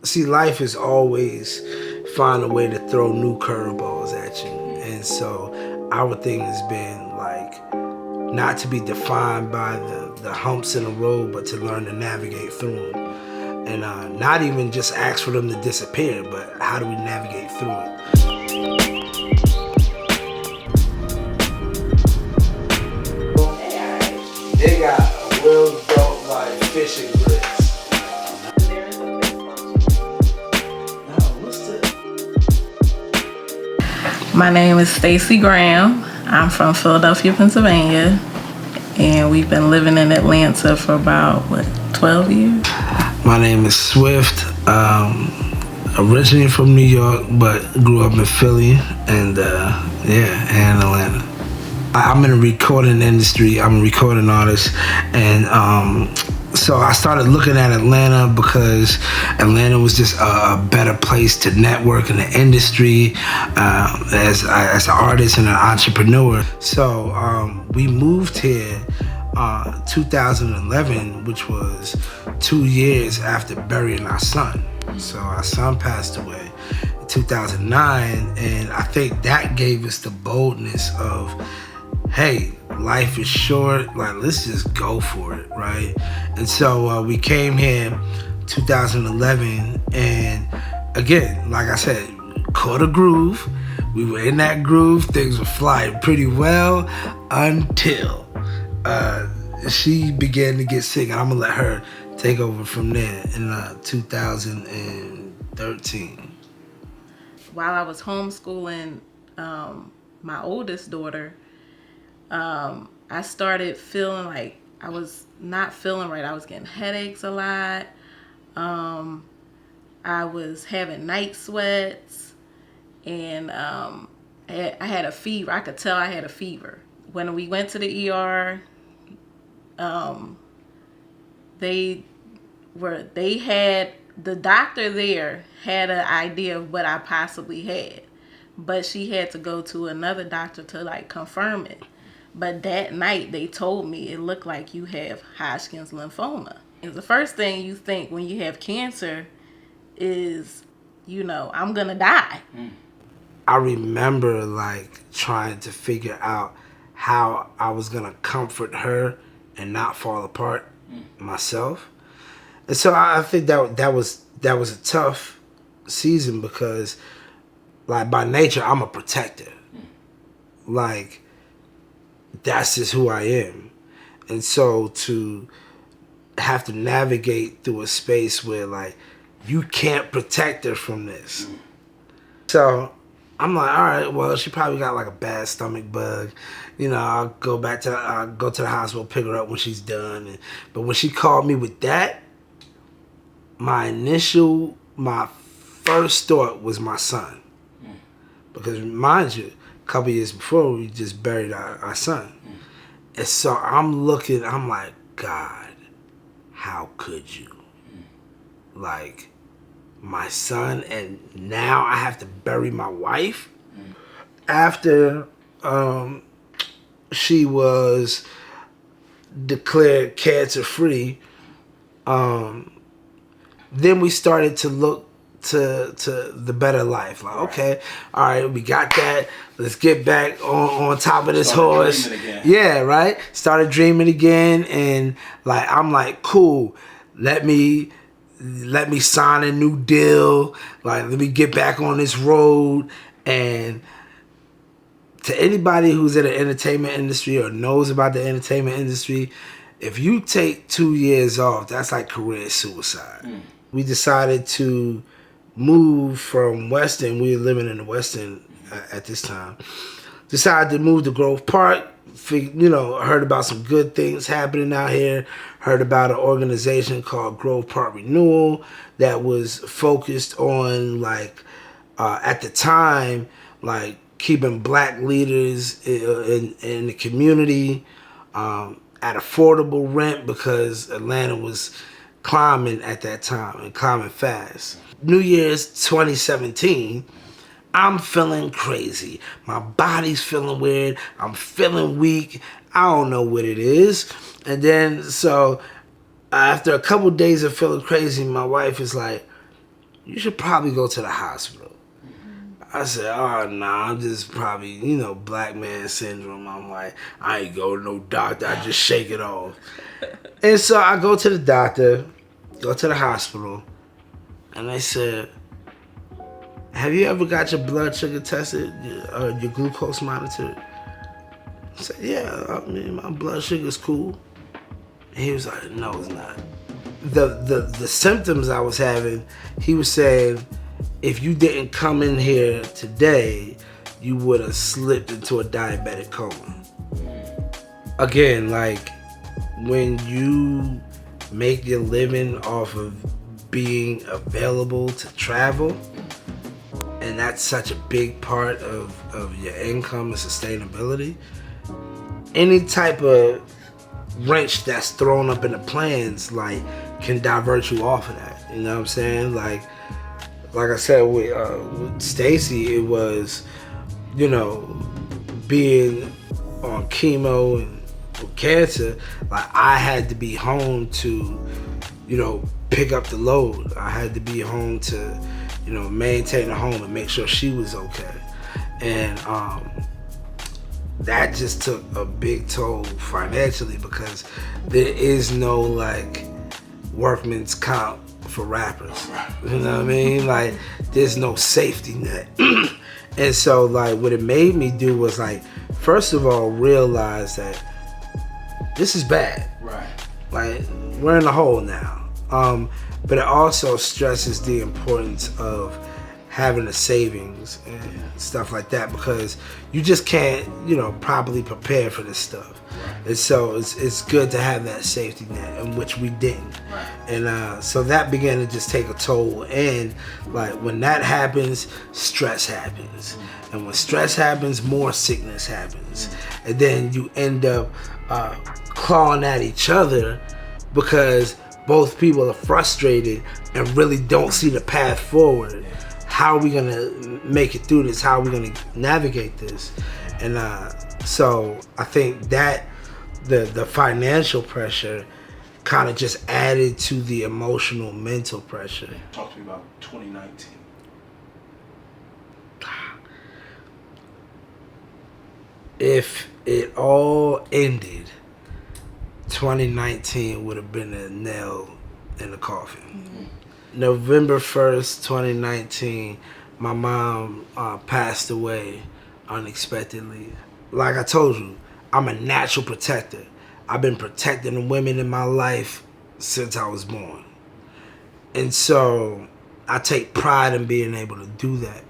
See, life is always find a way to throw new curveballs at you. And so our thing has been like not to be defined by the humps in the road, but to learn to navigate through them. And not even just ask for them to disappear, but how do we navigate through it? They got a real dope like fishing grits. My name is Stacy Graham. I'm from Philadelphia, Pennsylvania, and we've been living in Atlanta for about, 12 years? My name is Swift. Originally from New York, but grew up in Philly and Atlanta. I'm in the recording industry. I'm a recording artist, and so I started looking at Atlanta because Atlanta was just a better place to network in the industry as an artist and an entrepreneur. So we moved here 2011, which was 2 years after burying our son. So our son passed away in 2009, and I think that gave us the boldness of, hey, life is short, like let's just go for it, right? And so we came here 2011, and again, like I said, caught a groove. We were in that groove, things were flying pretty well until she began to get sick. I'm gonna let her take over from there in 2013. While I was homeschooling my oldest daughter, I started feeling like I was not feeling right. I was getting headaches a lot. I was having night sweats, and I had a fever. I could tell I had a fever. When we went to the ER, the doctor there had an idea of what I possibly had, but she had to go to another doctor to like confirm it. But that night they told me it looked like you have Hodgkin's lymphoma. And the first thing you think when you have cancer is, I'm gonna die. I remember like trying to figure out how I was gonna comfort her and not fall apart myself. And so I think that was a tough season because like by nature I'm a protector. Like that's just who I am. And so to have to navigate through a space where like you can't protect her from this. So I'm like, all right, well, she probably got like a bad stomach bug. I'll go to the hospital, pick her up when she's done. But when she called me with that, my first thought was my son. Because mind you, a couple years before, we just buried our son. And so I'm like, God, how could you? Like, my son, and now I have to bury my wife? After she was declared cancer-free, then we started to look to the better life. Like, okay, all right, we got that. Let's get back on top of this horse. Yeah, right? Started dreaming again, and like I'm like, cool, let me sign a new deal. Like, let me get back on this road. And to anybody who's in the entertainment industry or knows about the entertainment industry, if you take 2 years off, that's like career suicide. We decided to move from Weston. We were living in the Weston at this time. Decided to move to Grove Park. Heard about some good things happening out here. Heard about an organization called Grove Park Renewal that was focused on like at the time like keeping black leaders in the community at affordable rent because Atlanta was climbing at that time and climbing fast. New Year's 2017, I'm feeling crazy. My body's feeling weird. I'm feeling weak. I don't know what it is. And then, so after a couple days of feeling crazy, my wife is like, you should probably go to the hospital. I said, oh, nah, I'm just probably, black man syndrome. I'm like, I ain't go to no doctor. I just shake it off. And so I go to the doctor, go to the hospital, and they said, have you ever got your blood sugar tested, your glucose monitored? I said, yeah, I mean, my blood sugar's cool. And he was like, no, it's not. The symptoms I was having, he was saying, if you didn't come in here today, you would have slipped into a diabetic coma. Again, like, when you make your living off of being available to travel, and that's such a big part of your income and sustainability, any type of wrench that's thrown up in the plans, like, can divert you off of that. You know what I'm saying? Like I said with Stacy, it was, being on chemo and with cancer, like, I had to be home to, pick up the load. I had to be home to, maintain the home and make sure she was okay. And that just took a big toll financially, because there is no, like, workman's comp for rappers. You know what I mean? Like, there's no safety net. And so, like, what it made me do was, like, first of all, realize that this is bad. Right. Like, we're in a hole now. But it also stresses the importance of having a savings and stuff like that, because you just can't, properly prepare for this stuff. And so it's good to have that safety net, in which we didn't. And so that began to just take a toll. And, like, when that happens, stress happens. And when stress happens, more sickness happens. And then you end up clawing at each other, because both people are frustrated and really don't see the path forward. How are we gonna make it through this? How are we gonna navigate this? And so I think that the financial pressure kind of just added to the emotional, mental pressure. Talk to me about 2019. If it all ended, 2019 would have been a nail in the coffin. Mm-hmm. November 1st, 2019, my mom passed away unexpectedly. Like I told you, I'm a natural protector. I've been protecting the women in my life since I was born. And so I take pride in being able to do that.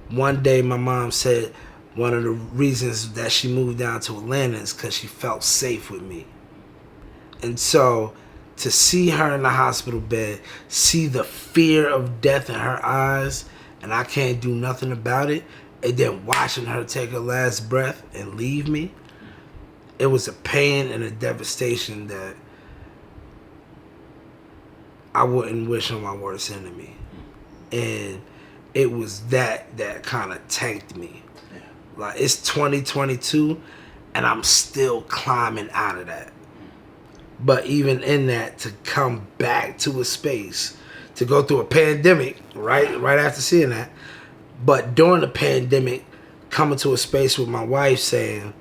One day my mom said one of the reasons that she moved down to Atlanta is because she felt safe with me. And so to see her in the hospital bed, see the fear of death in her eyes, and I can't do nothing about it, and then watching her take her last breath and leave me, it was a pain and a devastation that I wouldn't wish on my worst enemy. And it was that kind of tanked me. Like, it's 2022 and I'm still climbing out of that. But even in that, to come back to a space, to go through a pandemic, right after seeing that, but during the pandemic, coming to a space with my wife saying,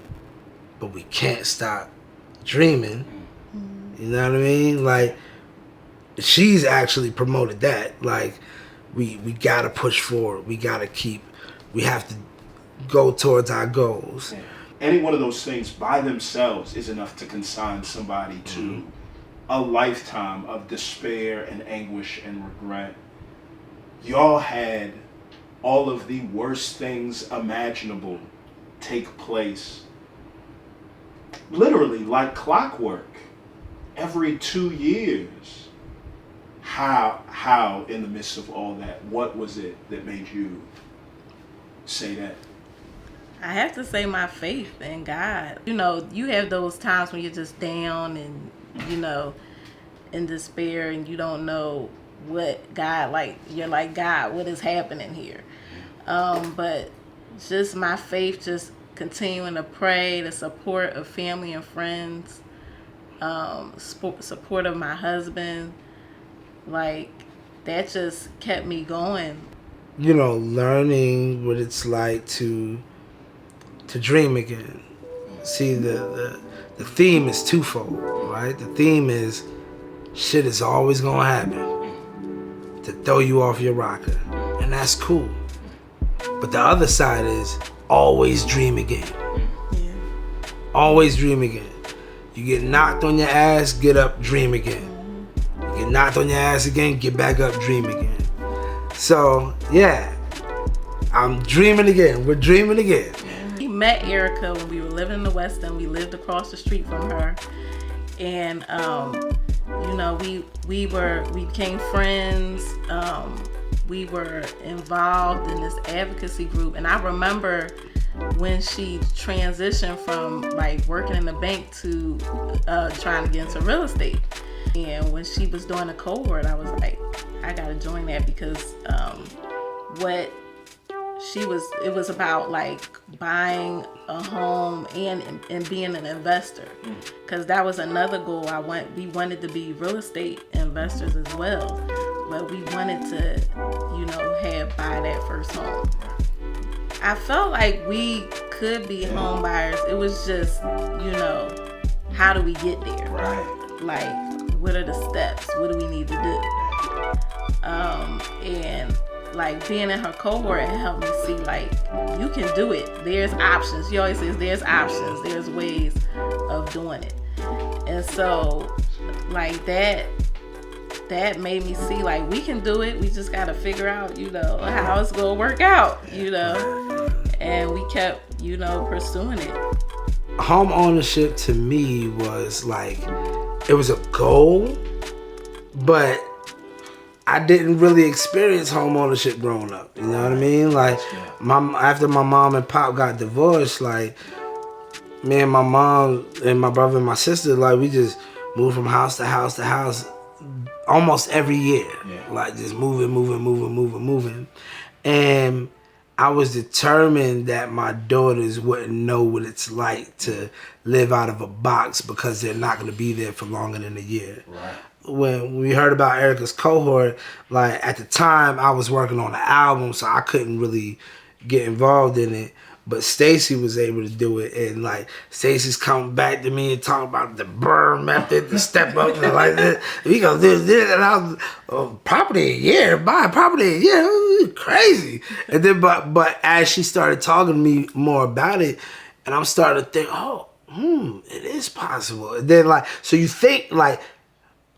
but we can't stop dreaming. You know what I mean? Like, she's actually promoted that. Like, we gotta push forward. We have to go towards our goals. Yeah. Any one of those things by themselves is enough to consign somebody to a lifetime of despair and anguish and regret. Y'all had all of the worst things imaginable take place, literally like clockwork, every 2 years. How in the midst of all that, what was it that made you say that? I have to say my faith in God. You know, you have those times when you're just down and, in despair, and you don't know what God, like, you're like, God, what is happening here? But just my faith, just continuing to pray, the support of family and friends, support of my husband, like, that just kept me going. You know, learning what it's like to dream again. See, the theme is twofold, right? The theme is shit is always gonna happen to throw you off your rocker, and that's cool. But the other side is always dream again. Yeah. Always dream again. You get knocked on your ass, get up, dream again. You get knocked on your ass again, get back up, dream again. So, yeah, I'm dreaming again. We're dreaming again. We met Erica when we were living in the West End. We lived across the street from her. And, you know, we became friends. We were involved in this advocacy group. And I remember when she transitioned from like working in the bank to trying to get into real estate. And when she was doing a cohort, I was like, I gotta join that, because it was about like buying a home and being an investor, because that was another goal. We wanted to be real estate investors as well, but we wanted to, you know, buy that first home. I felt like we could be home buyers. It was just, you know, how do we get there? Right. Like, what are the steps? What do we need to do? And like being in her cohort helped me see like you can do it. There's options. She always says there's options. There's ways of doing it. And so like that made me see like we can do it. We just got to figure out, you know, how it's going to work out, you know. And we kept, you know, pursuing it. Home ownership to me was like, it was a goal, but I didn't really experience home ownership growing up. You know what I mean? Like, after my mom and pop got divorced, like, me and my mom and my brother and my sister, like, we just moved from house to house to house almost every year. Yeah. Like, just moving. And I was determined that my daughters wouldn't know what it's like to live out of a box, because they're not going to be there for longer than a year. Right. When we heard about Erica's cohort, like at the time I was working on an album, so I couldn't really get involved in it. But Stacy was able to do it, and like Stacy's coming back to me and talking about the burn method, the step up, and like this. We go this, and I was property a year, buy property a year, crazy. And then, but as she started talking to me more about it, and I'm starting to think, it is possible. And then like, so you think like,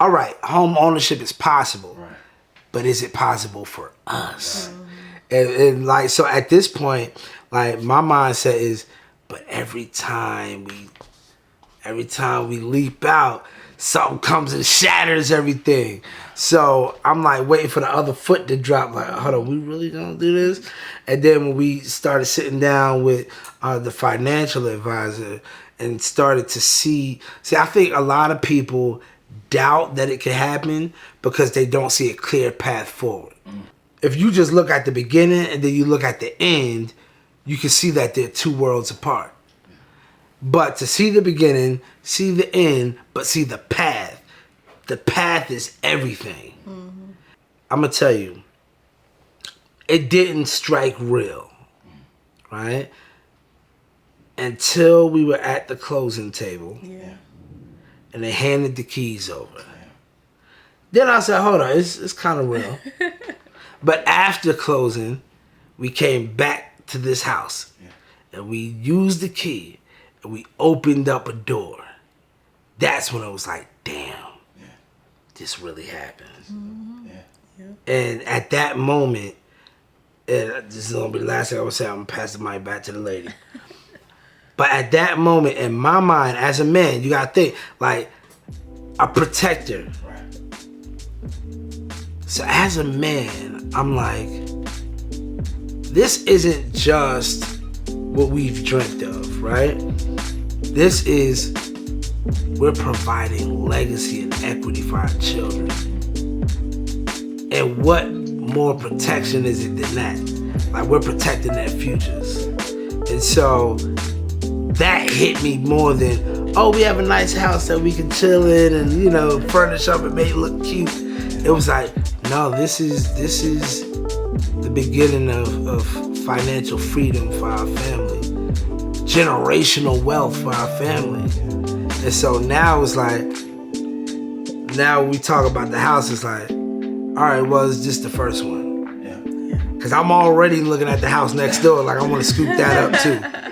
all right, home ownership is possible, right, but is it possible for us? Right. And like, so at this point, like my mindset is, but every time we leap out, something comes and shatters everything. So I'm like waiting for the other foot to drop. Like, hold on, we really gonna do this? And then when we started sitting down with the financial advisor and started to see, I think a lot of people doubt that it can happen because they don't see a clear path forward. If you just look at the beginning and then you look at the end, you can see that they're two worlds apart. But to see the beginning, see the end, but see the path is everything. Mm-hmm. I'm gonna tell you, it didn't strike real, right? Until we were at the closing table. Yeah. And they handed the keys over. Then I said, hold on, it's kind of real. But after closing, we came back to this house. And we used the key. And we opened up a door. That's when it was like, damn, this really happened. Mm-hmm. And at that moment, and this is going to be the last thing I would say, I'm going to pass the mic back to the lady. But at that moment, in my mind, as a man, you gotta think, like, a protector. Right. So as a man, I'm like, this isn't just what we've dreamt of, right? This is, we're providing legacy and equity for our children. And what more protection is it than that? Like, we're protecting their futures. And so, that hit me more than, we have a nice house that we can chill in and, you know, furnish up and make it look cute. It was like, no, this is the beginning of financial freedom for our family, generational wealth for our family. And so now it's like, now we talk about the house, it's like, all right, well, it's just the first one. Yeah. Because I'm already looking at the house next door, like I want to scoop that up too.